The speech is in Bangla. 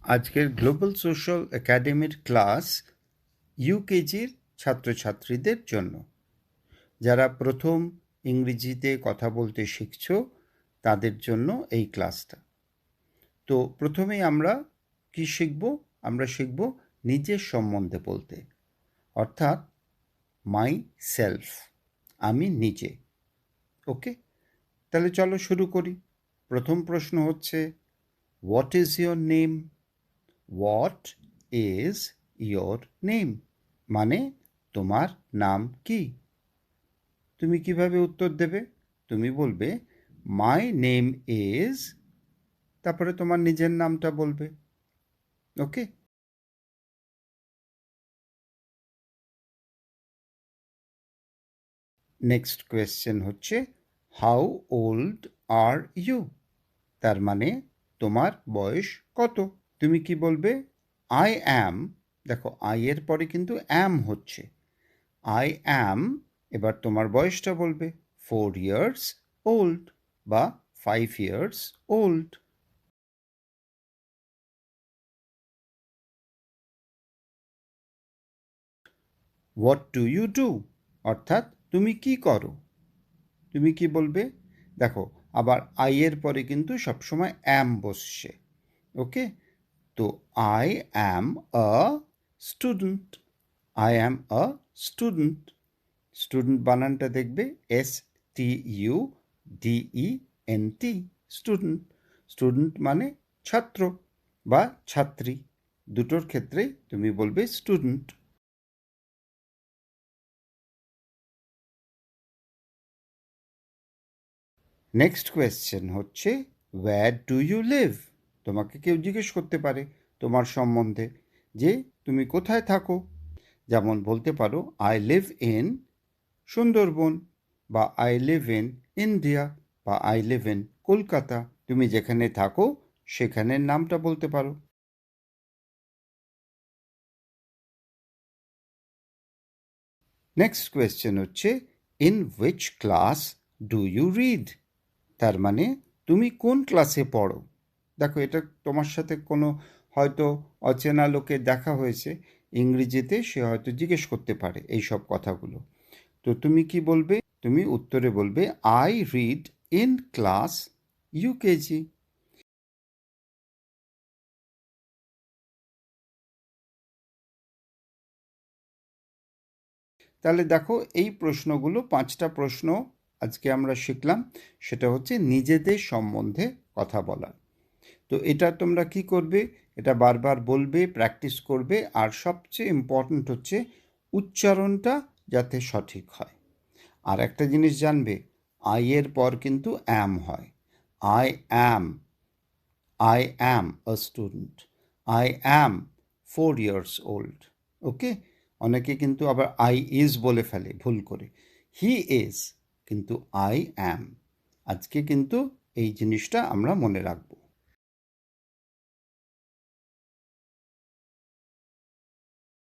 আজকের গ্লোবাল সোশ্যাল একাডেমির ক্লাস ইউকেজির ছাত্রছাত্রীদের জন্য। যারা প্রথম ইংরেজিতে কথা বলতে শিখছো তাদের জন্য এই ক্লাসটা। তো প্রথমেই আমরা কি শিখব? আমরা শিখব নিজের সম্বন্ধে বলতে, অর্থাৎ মাই সেলফ, আমি নিজে। ওকে, তাহলে চলো শুরু করি। প্রথম প্রশ্ন হচ্ছে, what is your name? What is your name মানে তোমার নাম কি? তুমি কিভাবে উত্তর দেবে? তুমি বলবে মাই নেম ইজ, তারপরে তোমার নিজের নামটা বলবে। ওকে, নেক্সট কোয়েশ্চেন হচ্ছে, হাউ ওল্ড আর ইউ? তার মানে তোমার বয়স কত? তুমি কি বলবে? আই অ্যাম, দেখো আই এর পরে কিন্তু অ্যাম হচ্ছে। আই অ্যাম, এবার তোমার বয়সটা বলবে 4 ইয়ার্স ওল্ড বা 5 years old. What do you do, অর্থাৎ তুমি কি করো? তুমি কি বলবে? দেখো আবার আই এর পরে কিন্তু সবসময় অ্যাম বসছে। ওকে, তো I am a student. I am a student. Student বানানটা দেখবে STUDENT, স্টুডেন্ট। স্টুডেন্ট মানে ছাত্র বা ছাত্রী, দুটোর ক্ষেত্রে তুমি বলবে স্টুডেন্ট। নেক্সট কোয়েশ্চেন হচ্ছে, ওয়্যার ডু ইউ লিভ? তোমাকে কেউ জিজ্ঞেস করতে পারে তোমার সম্বন্ধে যে তুমি কোথায় থাকো। যেমন বলতে পারো আই লিভ ইন সুন্দরবন, বা আই লিভ ইন ইন্ডিয়া, বা আই লিভ ইন কলকাতা। তুমি যেখানে থাকো সেখানের নামটা বলতে পারো। নেক্সট কোয়েশ্চেন হচ্ছে, in which class do you read? তার মানে তুমি কোন ক্লাসে পড়ো? দেখো এটা তোমার সাথে কোনো হয়তো অচেনা লোকে দেখা হয়েছে ইংরেজিতে, সে হয়তো জিজ্ঞেস করতে পারে এই সব কথাগুলো। তো তুমি কি বলবে? তুমি উত্তরে বলবে I read in class UKG. তাহলে দেখো এই প্রশ্নগুলো, 5টা প্রশ্ন আজকে আমরা শিখলাম। সেটা হচ্ছে নিজেদের সম্বন্ধে কথা বলা। তো এটা তোমরা কি করবে? এটা বারবার বলবে, প্র্যাকটিস করবে, আর সবচেয়ে ইম্পর্ট্যান্ট হচ্ছে উচ্চারণটা যাতে সঠিক হয়। আর একটা জিনিস জানবে, আই এর পর কিন্তু অ্যাম হয়। I am, I am a student, I am 4 years old. Okay, অনেকে কিন্তু আবার আই ইজ বলে ফেলে ভুল করে। হি ইজ, কিন্তু আই অ্যাম। আজকে কিন্তু এই জিনিসটা আমরা মনে রাখবো।